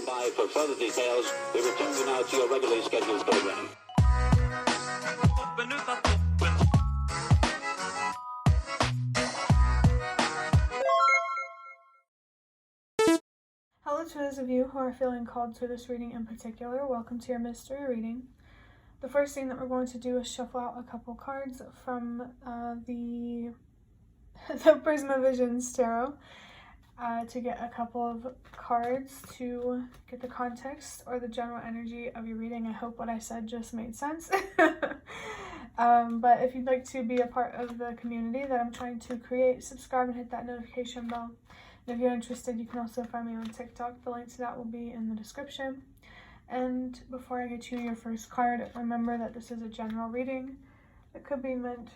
stand by for further details. We return you now to your regularly scheduled program. Hello to those of you who are feeling called to this reading in particular. Welcome to your mystery reading. The first thing that we're going to do is shuffle out a couple cards from the Prisma Visions Tarot to get a couple of cards to get the context or the general energy of your reading. I hope what I said just made sense. But if you'd like to be a part of the community that I'm trying to create, subscribe and hit that notification bell. And if you're interested, you can also find me on TikTok. The link to that will be in the description. And before I get you your first card, remember that this is a general reading. It could be meant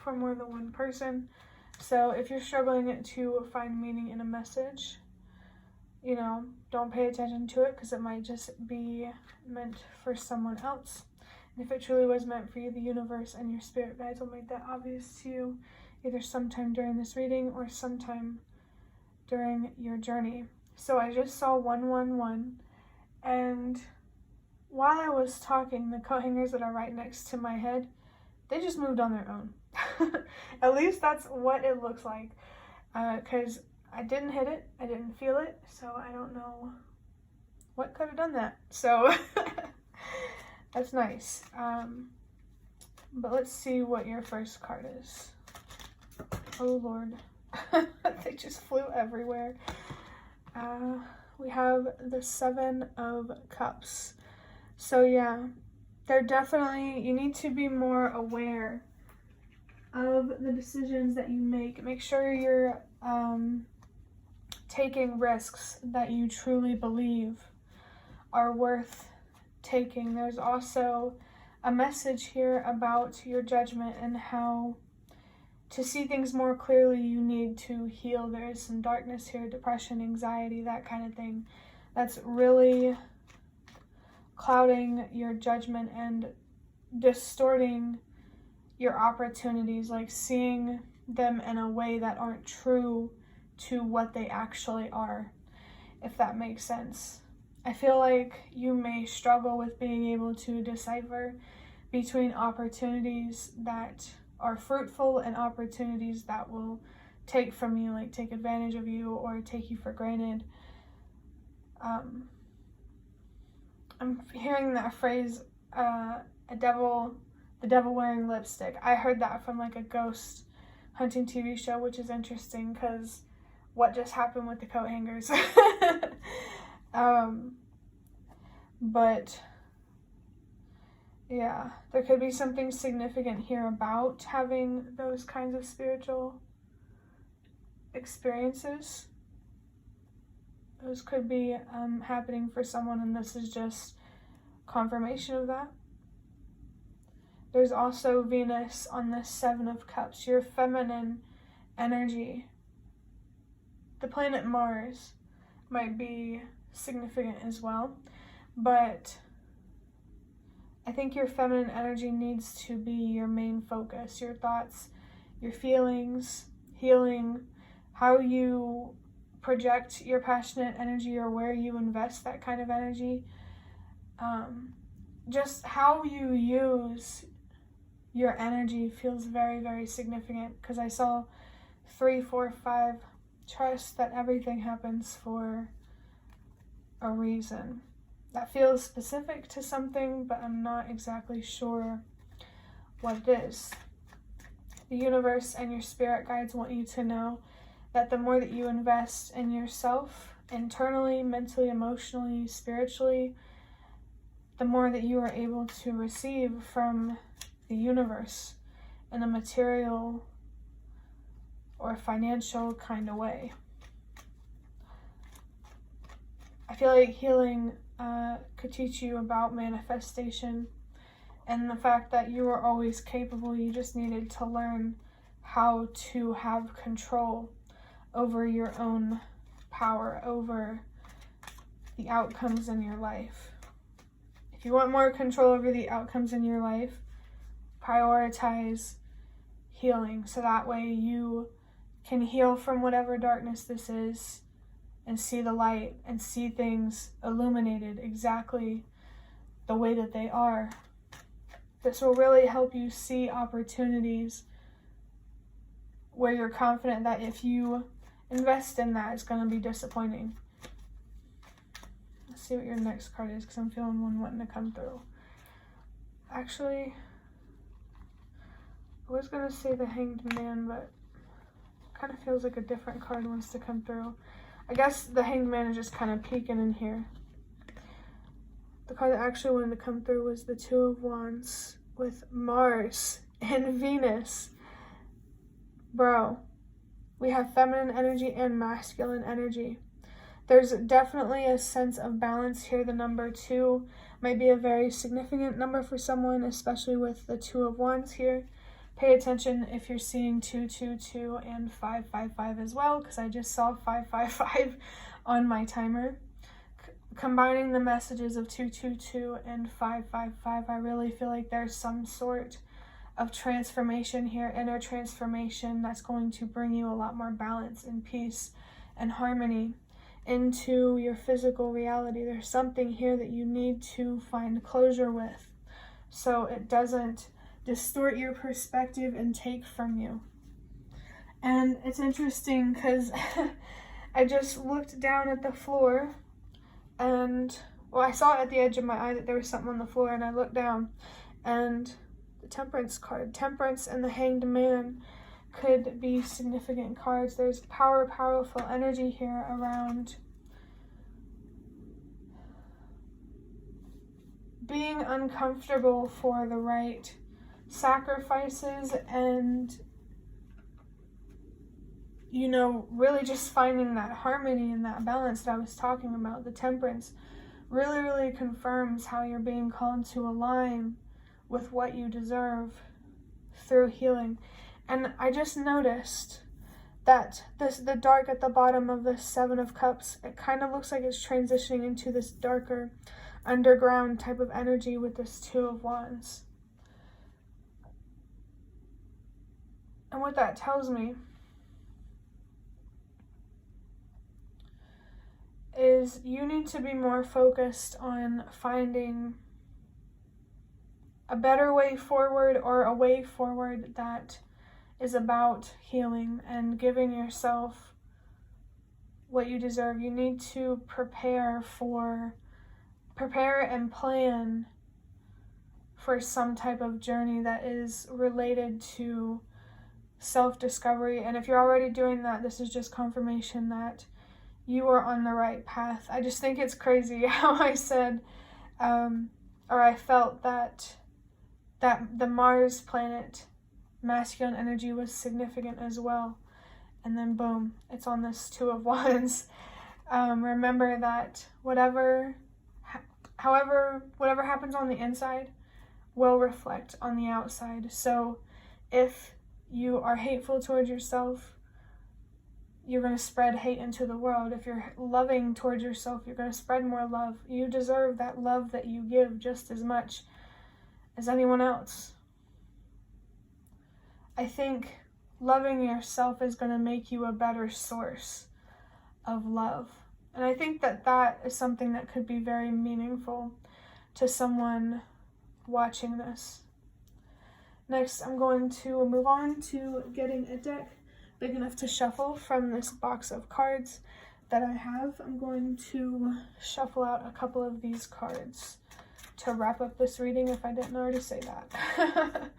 for more than one person. So if you're struggling to find meaning in a message, don't pay attention to it because it might just be meant for someone else. And if it truly was meant for you, the universe and your spirit guides will make that obvious to you either sometime during this reading or sometime during your journey. So I just saw 111, and while I was talking, the coat hangers that are right next to my head, they just moved on their own. At least that's what it looks like, because I didn't hit it, I didn't feel it, so I don't know what could have done that. So that's nice. But let's see what your first card is. Oh Lord. They just flew everywhere. We have the 7 of Cups. So yeah, they're definitely, you need to be more aware of the decisions that you make. Make sure you're taking risks that you truly believe are worth taking. There's also a message here about your judgment and how to see things more clearly you need to heal. There is some darkness here, depression, anxiety, that kind of thing. That's really clouding your judgment and distorting your opportunities, like seeing them in a way that aren't true to what they actually are, if that makes sense. I feel like you may struggle with being able to decipher between opportunities that are fruitful and opportunities that will take from you, like take advantage of you or take you for granted. I'm hearing that phrase, the devil wearing lipstick. I heard that from like a ghost hunting TV show, which is interesting because what just happened with the coat hangers. But yeah, there could be something significant here about having those kinds of spiritual experiences. Those could be happening for someone, and this is just confirmation of that. There's also Venus on the 7 of Cups, your feminine energy. The planet Mars might be significant as well, but I think your feminine energy needs to be your main focus. Your thoughts, your feelings, healing, how you project your passionate energy or where you invest that kind of energy. Just how you use your energy feels very, very significant because I saw 3, 4, 5. Trust that everything happens for a reason. That feels specific to something, but I'm not exactly sure what it is. The universe and your spirit guides want you to know that the more that you invest in yourself, internally, mentally, emotionally, spiritually, the more that you are able to receive from the universe in a material or financial kind of way. I feel like healing could teach you about manifestation and the fact that you were always capable. You just needed to learn how to have control over your own power, over the outcomes in your life. If you want more control over the outcomes in your life, prioritize healing so that way you can heal from whatever darkness this is and see the light and see things illuminated exactly the way that they are. This will really help you see opportunities where you're confident that if you invest in that, it's going to be disappointing. Let's see what your next card is, because I'm feeling one wanting to come through. Actually, I was going to say the Hanged Man, but it kind of feels like a different card wants to come through. I guess the Hanged Man is just kind of peeking in here. The card that actually wanted to come through was the Two of Wands with Mars and Venus. Bro, we have feminine energy and masculine energy. There's definitely a sense of balance here. The number 2 might be a very significant number for someone, especially with the Two of Wands here. Pay attention if you're seeing 222 and 555 as well, because I just saw 555 on my timer. Combining the messages of 222 and 555, I really feel like there's some sort of transformation here, inner transformation, that's going to bring you a lot more balance and peace and harmony into your physical reality. There's something here that you need to find closure with, so it doesn't distort your perspective and take from you. And it's interesting because I just looked down at the floor, and well, I saw it at the edge of my eye that there was something on the floor, and I looked down, and the Temperance card, Temperance and the Hanged Man, could be significant cards. There's powerful energy here around being uncomfortable for the right sacrifices, and you know, really just finding that harmony and that balance that I was talking about. The Temperance really confirms how you're being called to align with what you deserve through healing. And I just noticed that the dark at the bottom of the Seven of Cups, it kind of looks like it's transitioning into this darker underground type of energy with this Two of Wands. And what that tells me is you need to be more focused on finding a better way forward, or a way forward that is about healing and giving yourself what you deserve. You need to prepare and plan for some type of journey that is related to self-discovery. And if you're already doing that, this is just confirmation that you are on the right path. I just think it's crazy how I said, or I felt that the Mars planet, masculine energy, was significant as well. And then boom, it's on this Two of Wands. Remember that whatever happens on the inside will reflect on the outside. So if you are hateful towards yourself, you're going to spread hate into the world. If you're loving towards yourself, you're going to spread more love. You deserve that love that you give just as much as anyone else. I think loving yourself is going to make you a better source of love. And I think that is something that could be very meaningful to someone watching this. Next, I'm going to move on to getting a deck big enough to shuffle from this box of cards that I have. I'm going to shuffle out a couple of these cards to wrap up this reading, if I didn't already say that.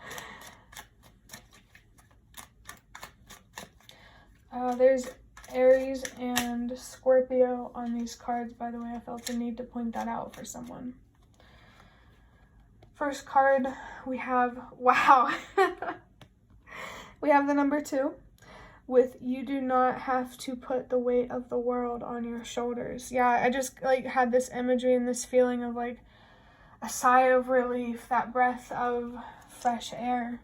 There's Aries and Scorpio on these cards, by the way. I felt the need to point that out for someone. First card, we have, wow, we have the number 2 with you do not have to put the weight of the world on your shoulders. Yeah, I just had this imagery and this feeling of like a sigh of relief, that breath of fresh air.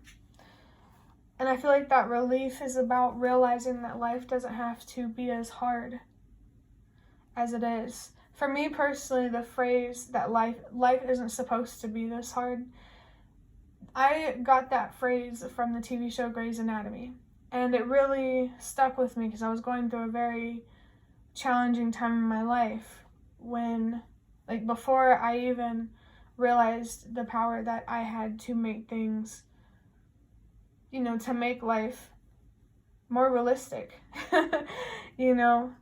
And I feel like that relief is about realizing that life doesn't have to be as hard as it is. For me personally, the phrase that life isn't supposed to be this hard, I got that phrase from the TV show Grey's Anatomy. And it really stuck with me because I was going through a very challenging time in my life when, like, before I even realized the power that I had to make things, you know, to make life more realistic. You know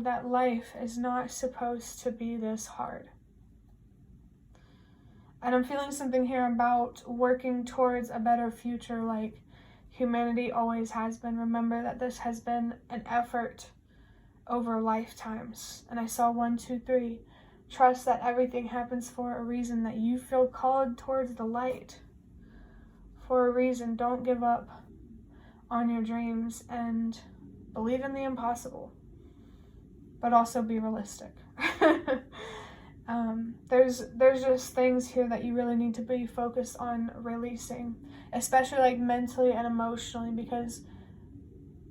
that life is not supposed to be this hard. And I'm feeling something here about working towards a better future, like humanity always has been. Remember that this has been an effort over lifetimes. And I saw 1, 2, 3. Trust that everything happens for a reason, that you feel called towards the light for a reason. Don't give up on your dreams and believe in the impossible, but also be realistic. There's just things here that you really need to be focused on releasing, especially like mentally and emotionally, because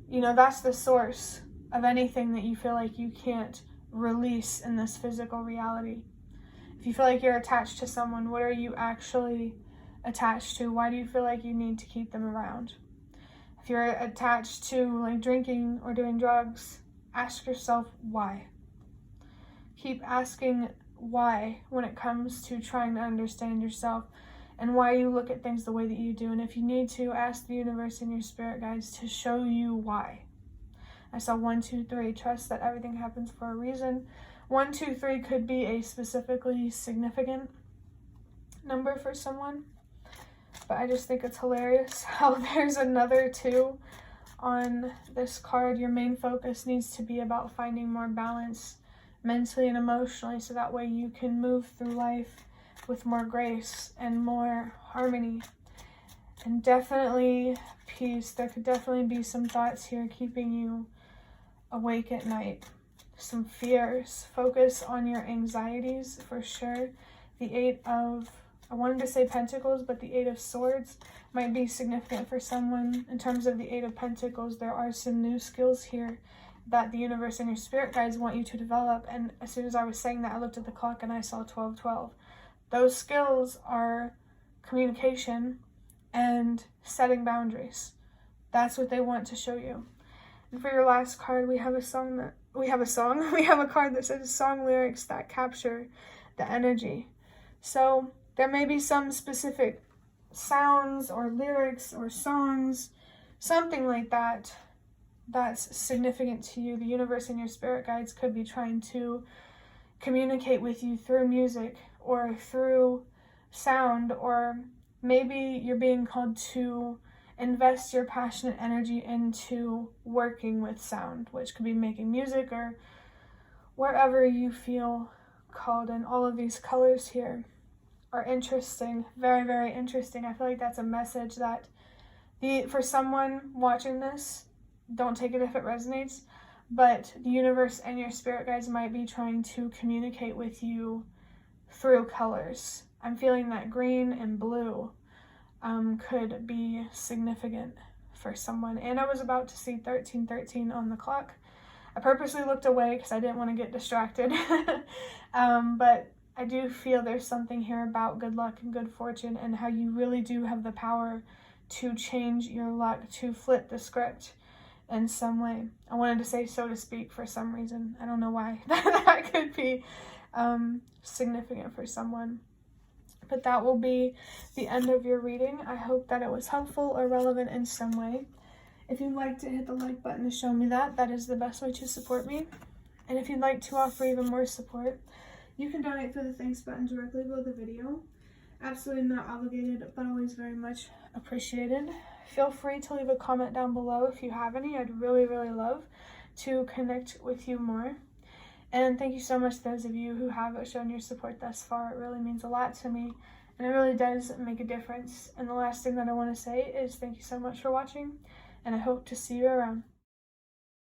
you know that's the source of anything that you feel like you can't release in this physical reality. If you feel like you're attached to someone, what are you actually attached to? Why do you feel like you need to keep them around? If you're attached to like drinking or doing drugs, ask yourself why. Keep asking why when it comes to trying to understand yourself and why you look at things the way that you do. And if you need to, ask the universe and your spirit guides to show you why. I saw 1, 2, 3. Trust that everything happens for a reason. 1, 2, 3 could be a specifically significant number for someone, but I just think it's hilarious how there's another 2 on this card. Your main focus needs to be about finding more balance mentally and emotionally, so that way you can move through life with more grace and more harmony and definitely peace. There could definitely be some thoughts here keeping you awake at night, some fears. Focus on your anxieties for sure. The 8 of, I wanted to say Pentacles, but the 8 of Swords might be significant for someone. In terms of the 8 of Pentacles, there are some new skills here that the universe and your spirit guides want you to develop. And as soon as I was saying that, I looked at the clock and I saw 12:12. Those skills are communication and setting boundaries. That's what they want to show you. And for your last card, we have a card that says song lyrics that capture the energy. So there may be some specific sounds or lyrics or songs, something like that, that's significant to you. The universe and your spirit guides could be trying to communicate with you through music or through sound, or maybe you're being called to invest your passionate energy into working with sound, which could be making music or wherever you feel called. And all of these colors here are interesting, very, very interesting. I feel like that's a message that for someone watching this, don't take it if it resonates, but the universe and your spirit guides might be trying to communicate with you through colors. I'm feeling that green and blue could be significant for someone. And I was about to see 1313 on the clock. I purposely looked away because I didn't want to get distracted. But I do feel there's something here about good luck and good fortune and how you really do have the power to change your luck, to flip the script in some way. I wanted to say so to speak for some reason. I don't know why. That could be significant for someone. But that will be the end of your reading. I hope that it was helpful or relevant in some way. If you'd like to hit the like button to show me that is the best way to support me. And if you'd like to offer even more support, you can donate through the thanks button directly below the video. Absolutely not obligated, but always very much appreciated. Feel free to leave a comment down below if you have any. I'd really, really love to connect with you more. And thank you so much to those of you who have shown your support thus far. It really means a lot to me, and it really does make a difference. And the last thing that I want to say is thank you so much for watching, and I hope to see you around.